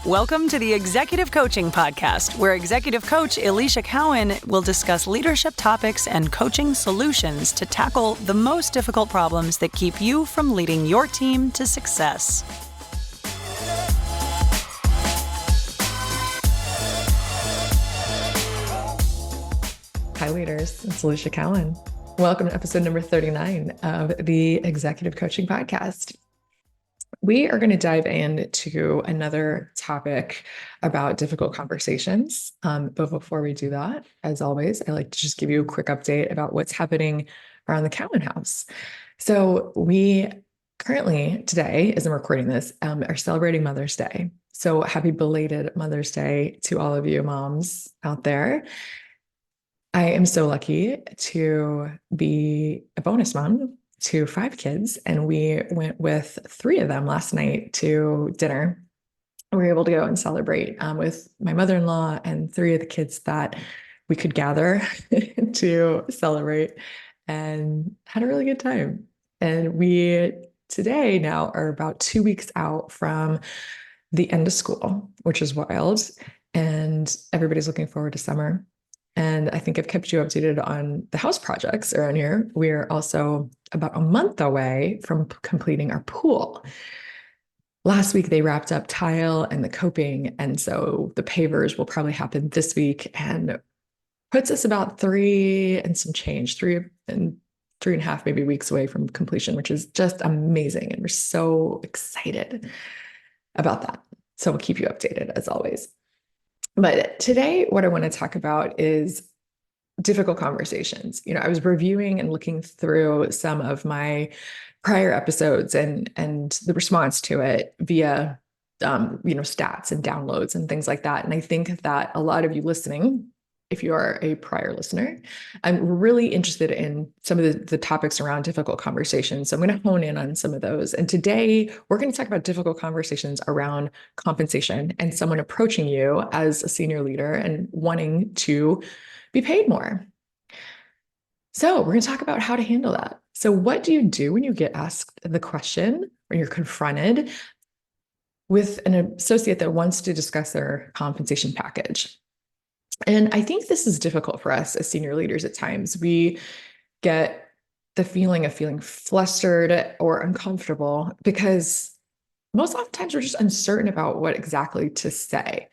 Welcome to the Executive Coaching Podcast, where Executive Coach Alicia Cowan will discuss leadership topics and coaching solutions to tackle the most difficult problems that keep you from leading your team to success. Hi, leaders. It's Alicia Cowan. Welcome to episode number 39 of the Executive Coaching Podcast. We are going to dive into another topic about difficult conversations. But before we do that, as always, I like to just give you a quick update about what's happening around the Cowan house. So we currently, today, as I'm recording this, are celebrating Mother's Day. So happy belated Mother's Day to all of you moms out there. I am so lucky to be a bonus mom to 5 kids, and we went with 3 of them last night to dinner. We were able to go and celebrate with my mother-in-law and 3 of the kids that we could gather to celebrate, and had a really good time. And we today now are about 2 weeks out from the end of school, which is wild, and everybody's looking forward to summer. And I think I've kept you updated on the house projects around here. We're also about a month away from completing our pool. Last week, they wrapped up tile and the coping. And so the pavers will probably happen this week and puts us about 3 and some change, 3.5 maybe weeks away from completion, which is just amazing. And we're so excited about that. So we'll keep you updated as always. But today, what I want to talk about is difficult conversations. I was reviewing and looking through some of my prior episodes and the response to it via, stats and downloads and things like that. And I think that a lot of you listening, if you are a prior listener, I'm really interested in some of the topics around difficult conversations. So I'm going to hone in on some of those. And today we're going to talk about difficult conversations around compensation and someone approaching you as a senior leader and wanting to be paid more. So we're going to talk about how to handle that. So what do you do when you get asked the question or you're confronted with an associate that wants to discuss their compensation package? And I think this is difficult for us as senior leaders at times. We get the feeling of feeling flustered or uncomfortable because most oftentimes we're just uncertain about what exactly to say.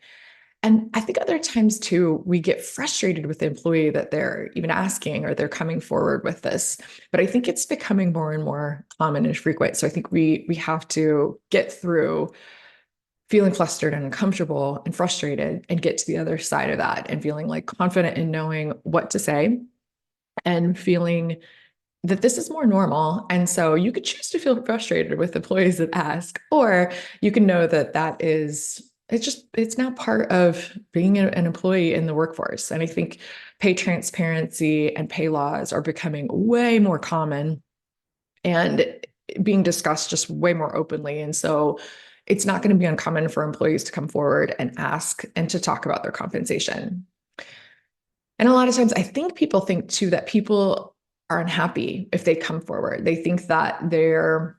And I think other times too, we get frustrated with the employee that they're even asking or they're coming forward with this. But I think it's becoming more and more common and frequent. So I think we have to get through feeling flustered and uncomfortable and frustrated and get to the other side of that and feeling like confident in knowing what to say and feeling that this is more normal. And so you could choose to feel frustrated with employees that ask, or you can know that it's now part of being an employee in the workforce. And I think pay transparency and pay laws are becoming way more common and being discussed just way more openly. And so it's not going to be uncommon for employees to come forward and ask and to talk about their compensation. And a lot of times I think people think too that people are unhappy if they come forward. They think that they're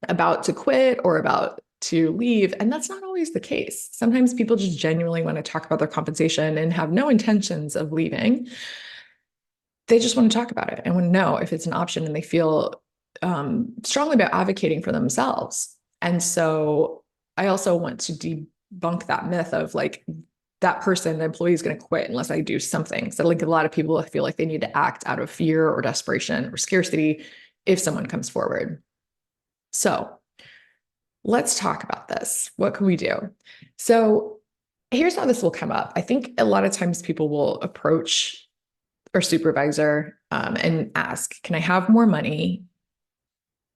about to quit or about to leave. And that's not always the case. Sometimes people just genuinely want to talk about their compensation and have no intentions of leaving. They just want to talk about it and want to know if it's an option, and they feel strongly about advocating for themselves. And so I also want to debunk that myth of like that person, the employee is going to quit unless I do something. So like a lot of people feel like they need to act out of fear or desperation or scarcity if someone comes forward. So let's talk about this. What can we do? So here's how this will come up. I think a lot of times people will approach our supervisor and ask, can I have more money?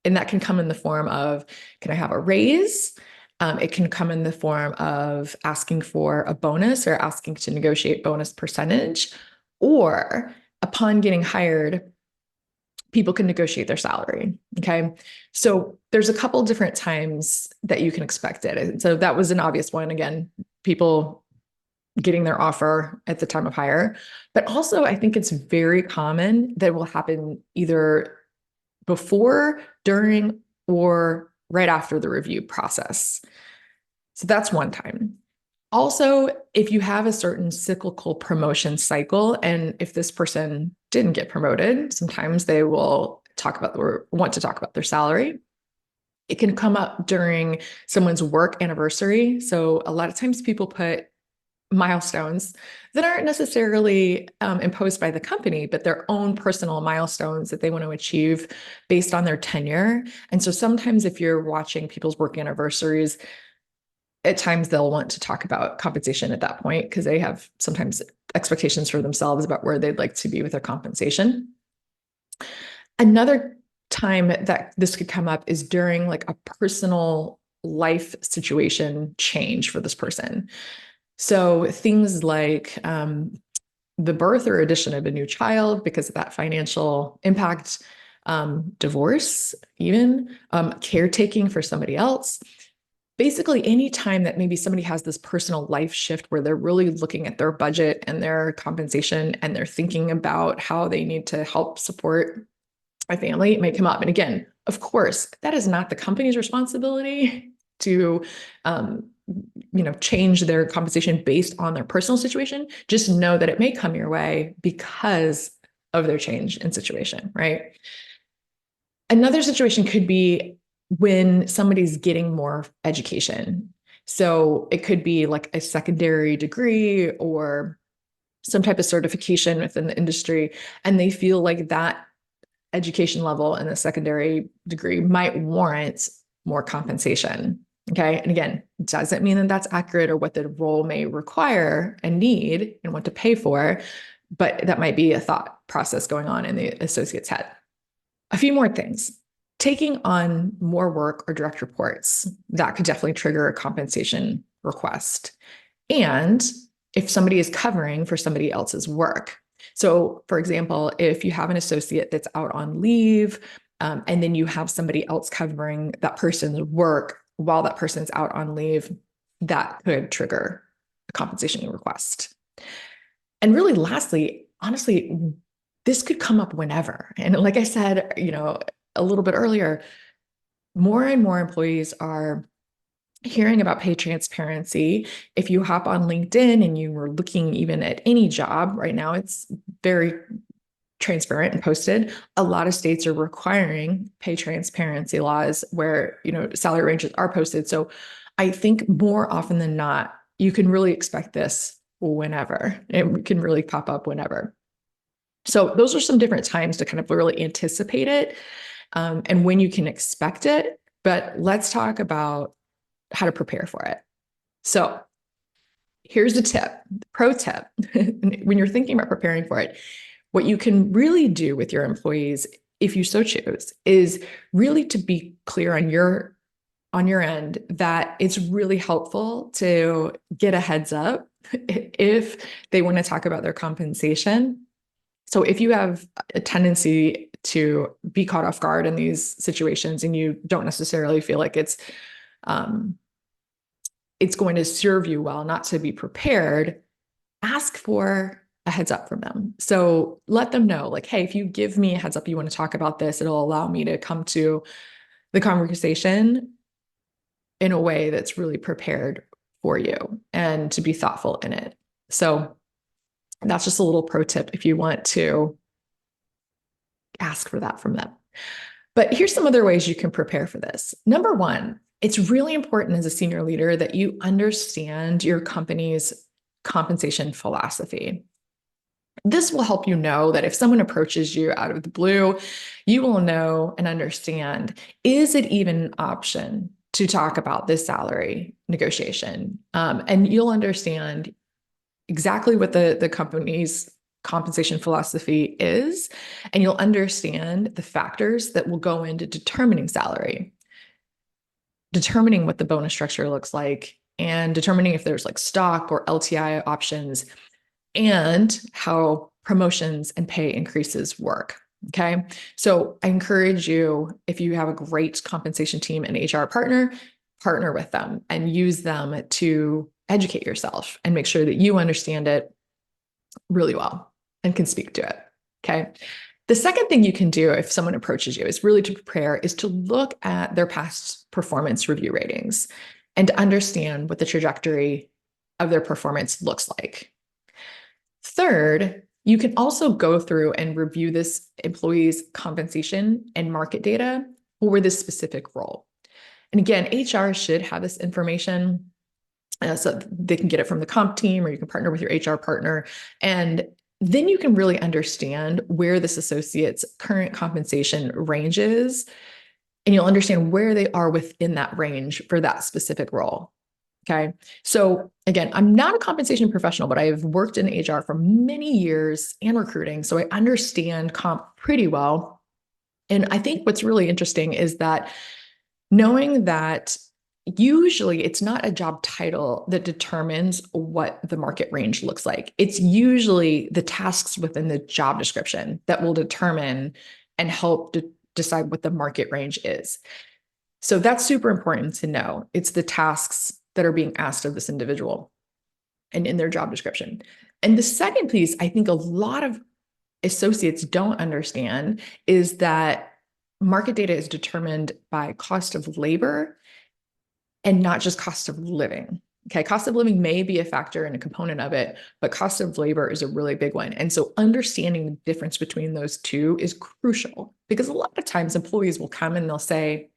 And that can come in the form of, can I have a raise? It can come in the form of asking for a bonus or asking to negotiate bonus percentage, or upon getting hired, people can negotiate their salary. Okay. So there's a couple different times that you can expect it. And so that was an obvious one. Again, people getting their offer at the time of hire, but also I think it's very common that will happen either before, during, or right after the review process. So that's one time. Also, if you have a certain cyclical promotion cycle, and if this person didn't get promoted, sometimes they will talk about or want to talk about their salary. It can come up during someone's work anniversary. So a lot of times people put milestones that aren't necessarily imposed by the company, but their own personal milestones that they want to achieve based on their tenure. And so sometimes if you're watching people's work anniversaries, at times they'll want to talk about compensation at that point because they have sometimes expectations for themselves about where they'd like to be with their compensation. Another time that this could come up is during like a personal life situation change for this person. So things like the birth or addition of a new child because of that financial impact, divorce, even caretaking for somebody else. Basically, any time that maybe somebody has this personal life shift where they're really looking at their budget and their compensation and they're thinking about how they need to help support a family, it may come up. And again, of course, that is not the company's responsibility to change their compensation based on their personal situation. Just know that it may come your way because of their change in situation, right? Another situation could be when somebody's getting more education. So it could be like a secondary degree or some type of certification within the industry, and they feel like that education level and the secondary degree might warrant more compensation. Okay. And again, it doesn't mean that that's accurate or what the role may require and need and what to pay for, but that might be a thought process going on in the associate's head. A few more things. Taking on more work or direct reports, that could definitely trigger a compensation request. And if somebody is covering for somebody else's work. So, for example, if you have an associate that's out on leave, and then you have somebody else covering that person's work while that person's out on leave, that could trigger a compensation request. And really, lastly, honestly, this could come up whenever. And like I said, a little bit earlier, more and more employees are hearing about pay transparency. If you hop on LinkedIn and you were looking even at any job right now, it's very transparent and posted. A lot of states are requiring pay transparency laws where, salary ranges are posted. So I think more often than not, you can really expect this whenever. It can really pop up whenever. So those are some different times to kind of really anticipate it, and when you can expect it. But let's talk about how to prepare for it. So here's the tip, pro tip. When you're thinking about preparing for it, what you can really do with your employees, if you so choose, is really to be clear on your end that it's really helpful to get a heads up if they want to talk about their compensation. So if you have a tendency to be caught off guard in these situations and you don't necessarily feel like it's going to serve you well not to be prepared, ask for a heads up from them. So let them know, like, hey, if you give me a heads up, you want to talk about this, it'll allow me to come to the conversation in a way that's really prepared for you and to be thoughtful in it. So that's just a little pro tip if you want to ask for that from them. But here's some other ways you can prepare for this. Number one, it's really important as a senior leader that you understand your company's compensation philosophy. This will help you know that if someone approaches you out of the blue, you will know and understand, is it even an option to talk about this salary negotiation? And you'll understand exactly what the company's compensation philosophy is, and you'll understand the factors that will go into determining salary, determining what the bonus structure looks like, and determining if there's like stock or LTI options, and how promotions and pay increases work. Okay. So I encourage you, if you have a great compensation team and HR partner with them and use them to educate yourself and make sure that you understand it really well and can speak to it. Okay. The second thing you can do if someone approaches you is really to prepare, is to look at their past performance review ratings and to understand what the trajectory of their performance looks like. Third, you can also go through and review this employee's compensation and market data for this specific role. And again, HR should have this information so they can get it from the comp team, or you can partner with your HR partner. And then you can really understand where this associate's current compensation range is, and you'll understand where they are within that range for that specific role. Okay. So again, I'm not a compensation professional, but I've worked in HR for many years and recruiting. So I understand comp pretty well. And I think what's really interesting is that knowing that usually it's not a job title that determines what the market range looks like. It's usually the tasks within the job description that will determine and help decide what the market range is. So that's super important to know. It's the tasks that are being asked of this individual and in their job description. And the second piece, I think a lot of associates don't understand, is that market data is determined by cost of labor and not just cost of living. Okay, cost of living may be a factor and a component of it, but cost of labor is a really big one. And so understanding the difference between those two is crucial, because a lot of times employees will come and they'll say,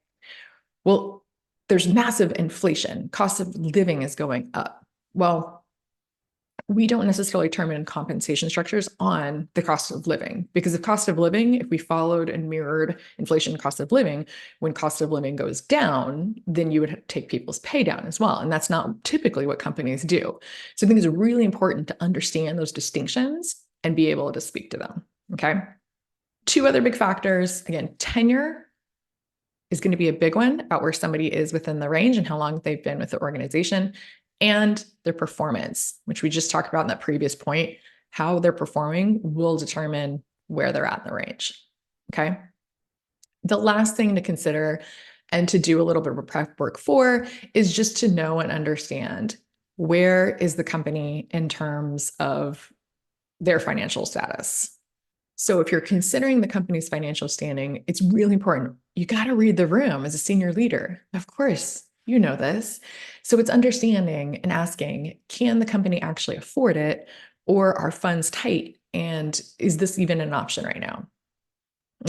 well, there's massive inflation. Cost of living is going up. Well, we don't necessarily determine compensation structures on the cost of living, because if we followed and mirrored inflation cost of living, when cost of living goes down, then you would take people's pay down as well. And that's not typically what companies do. So I think it's really important to understand those distinctions and be able to speak to them. Okay. Two other big factors, again, tenure is going to be a big one about where somebody is within the range and how long they've been with the organization, and their performance, which we just talked about in that previous point. How they're performing will determine where they're at in the range. Okay. The last thing to consider and to do a little bit of prep work for is just to know and understand, where is the company in terms of their financial status. So if you're considering the company's financial standing, it's really important. You got to read the room as a senior leader. Of course, you know this. So it's understanding and asking, can the company actually afford it, or are funds tight? And is this even an option right now?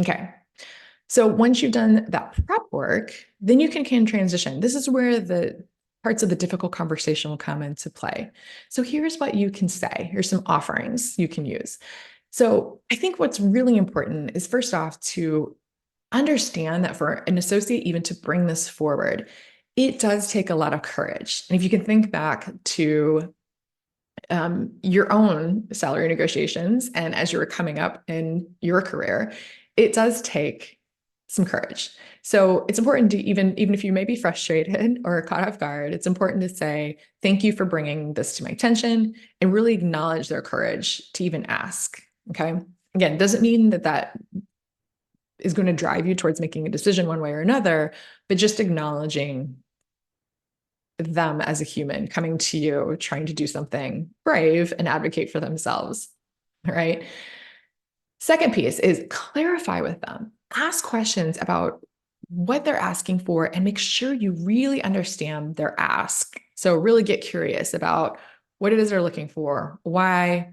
Okay. So once you've done that prep work, then you can transition. This is where the parts of the difficult conversation will come into play. So here's what you can say. Here's some offerings you can use. So I think what's really important is, first off, to understand that for an associate even to bring this forward, it does take a lot of courage. And if you can think back to your own salary negotiations, and as you were coming up in your career, it does take some courage. So it's important to, even if you may be frustrated or caught off guard, it's important to say, thank you for bringing this to my attention, and really acknowledge their courage to even ask. Okay. Again, doesn't mean that is going to drive you towards making a decision one way or another, but just acknowledging them as a human coming to you, trying to do something brave and advocate for themselves. Right. Second piece is clarify with them. Ask questions about what they're asking for and make sure you really understand their ask. So really get curious about what it is they're looking for, why,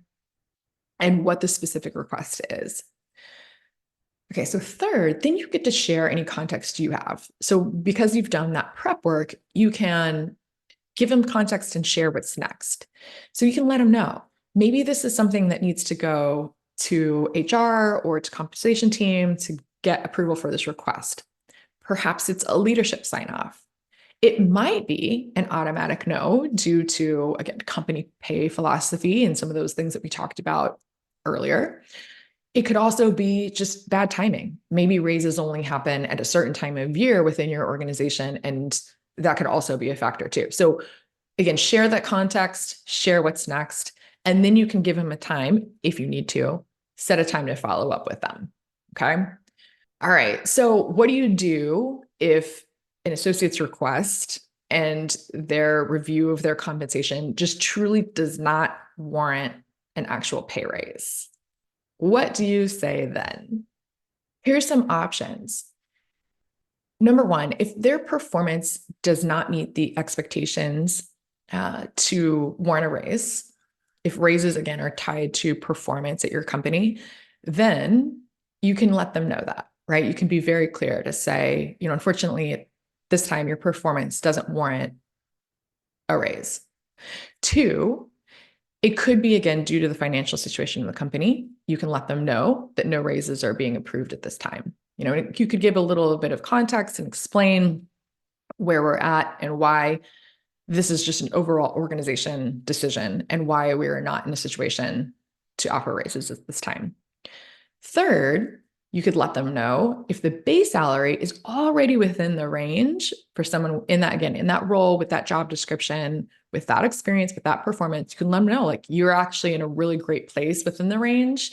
and what the specific request is. Okay, so third, then you get to share any context you have. So because you've done that prep work, you can give them context and share what's next. So you can let them know, maybe this is something that needs to go to HR or to compensation team to get approval for this request. Perhaps it's a leadership sign off. It might be an automatic no due to, again, company pay philosophy and some of those things that we talked about earlier. It could also be just bad timing. Maybe raises only happen at a certain time of year within your organization, and that could also be a factor too. So again, share that context, share what's next, and then you can give them a time, if you need to, set a time to follow up with them. Okay. All right. So what do you do if an associate's request and their review of their compensation just truly does not warrant an actual pay raise? What do you say then? Here's some options. Number one, if their performance does not meet the expectations to warrant a raise, if raises again are tied to performance at your company, then you can let them know that, right? You can be very clear to say, unfortunately, at this time, your performance doesn't warrant a raise. Two, it could be, again, due to the financial situation of the company. You can let them know that no raises are being approved at this time. You could give a little bit of context and explain where we're at and why this is just an overall organization decision and why we are not in a situation to offer raises at this time. Third, you could let them know if the base salary is already within the range for someone in that, again, in that role, with that job description, with that experience, with that performance. You can let them know, like, you're actually in a really great place within the range.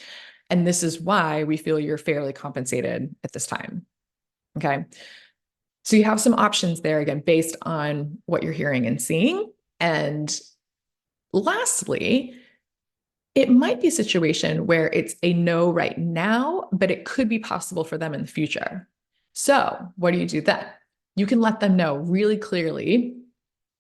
And this is why we feel you're fairly compensated at this time. Okay. So you have some options there, again, based on what you're hearing and seeing. And lastly, it might be a situation where it's a no right now, but it could be possible for them in the future. So what do you do then? You can let them know really clearly,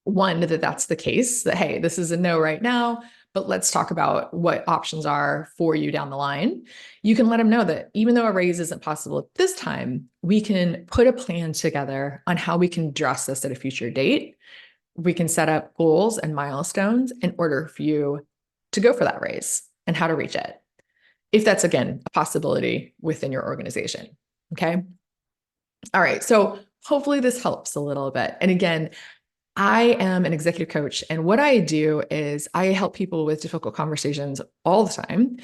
one, that that's the case, that, hey, this is a no right now, but let's talk about what options are for you down the line. You can let them know that even though a raise isn't possible at this time, we can put a plan together on how we can address this at a future date. We can set up goals and milestones in order for you to go for that raise and how to reach it, if that's, again, a possibility within your organization. Okay. All right. So hopefully this helps a little bit. And again, I am an executive coach, and what I do is I help people with difficult conversations all the time.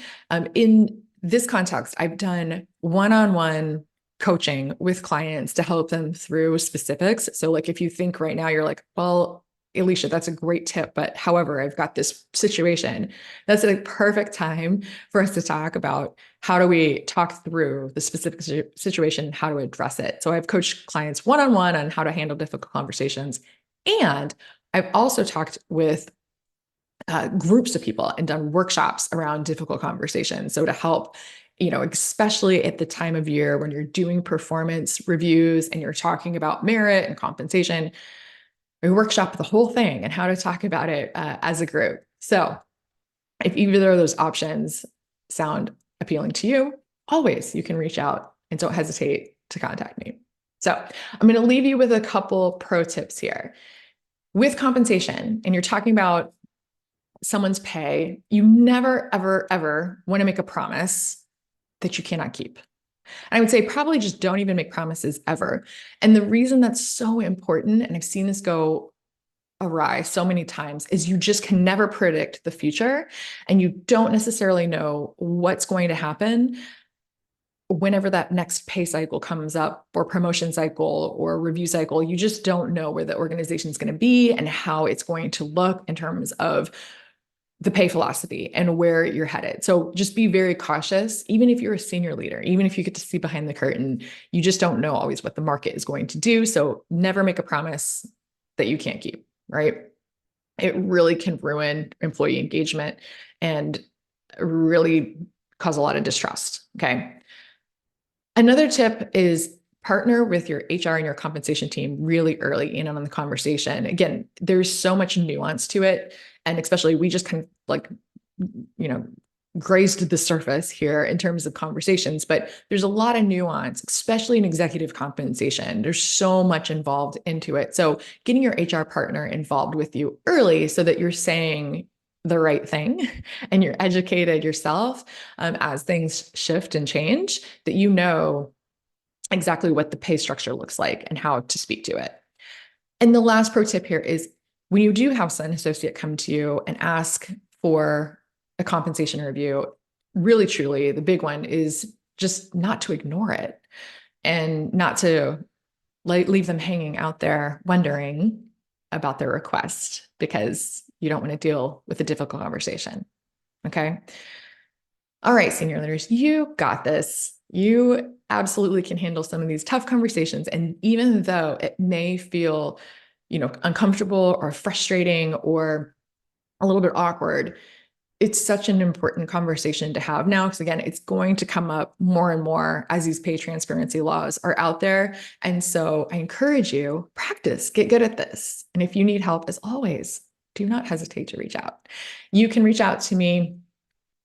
In this context, I've done one-on-one coaching with clients to help them through specifics. So like, if you think right now, you're like, well, Alicia, that's a great tip, but however, I've got this situation, that's a perfect time for us to talk about how do we talk through the specific situation, how to address it. So I've coached clients one-on-one on how to handle difficult conversations. And I've also talked with groups of people and done workshops around difficult conversations. So to help, especially at the time of year when you're doing performance reviews and you're talking about merit and compensation, we workshop the whole thing and how to talk about it as a group. So if either of those options sound appealing to you, always you can reach out and don't hesitate to contact me. So I'm going to leave you with a couple pro tips here. With compensation, and you're talking about someone's pay, you never, ever, ever want to make a promise that you cannot keep. And I would say probably just don't even make promises ever. And the reason that's so important, and I've seen this go awry so many times, is you just can never predict the future, and you don't necessarily know what's going to happen whenever that next pay cycle comes up, or promotion cycle or review cycle. You just don't know where the organization is going to be and how it's going to look in terms of the pay philosophy and where you're headed. So just be very cautious. Even if you're a senior leader, even if you get to see behind the curtain, you just don't know always what the market is going to do. So never make a promise that you can't keep, right? It really can ruin employee engagement and really cause a lot of distrust. Okay. Another tip is partner with your HR and your compensation team really early in on the conversation. Again, there's so much nuance to it. And especially we just kind of like, grazed the surface here in terms of conversations, but there's a lot of nuance, especially in executive compensation. There's so much involved into it. So getting your HR partner involved with you early so that you're saying the right thing and you're educated yourself as things shift and change, that you know exactly what the pay structure looks like and how to speak to it. And the last pro tip here is when you do have an associate come to you and ask for a compensation review, really, truly, the big one is just not to ignore it and not to leave them hanging out there wondering about their request, because you don't want to deal with a difficult conversation. Okay. All right, senior leaders, you got this. You absolutely can handle some of these tough conversations. And even though it may feel, uncomfortable or frustrating or a little bit awkward, it's such an important conversation to have now, because again, it's going to come up more and more as these pay transparency laws are out there. And so I encourage you, practice, get good at this. And if you need help, as always, do not hesitate to reach out. You can reach out to me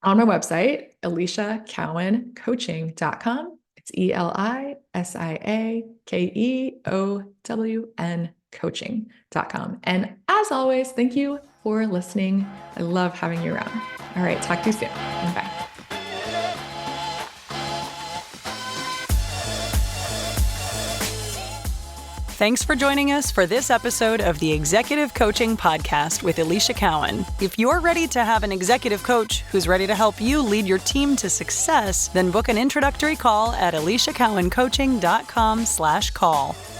on my website, EliciaCowanCoaching.com. It's ElisiaKeown coaching.com. And as always, thank you for listening. I love having you around. All right, talk to you soon. Bye. Thanks for joining us for this episode of the Executive Coaching Podcast with Alicia Cowan. If you're ready to have an executive coach who's ready to help you lead your team to success, then book an introductory call at aliciacowancoaching.com/call.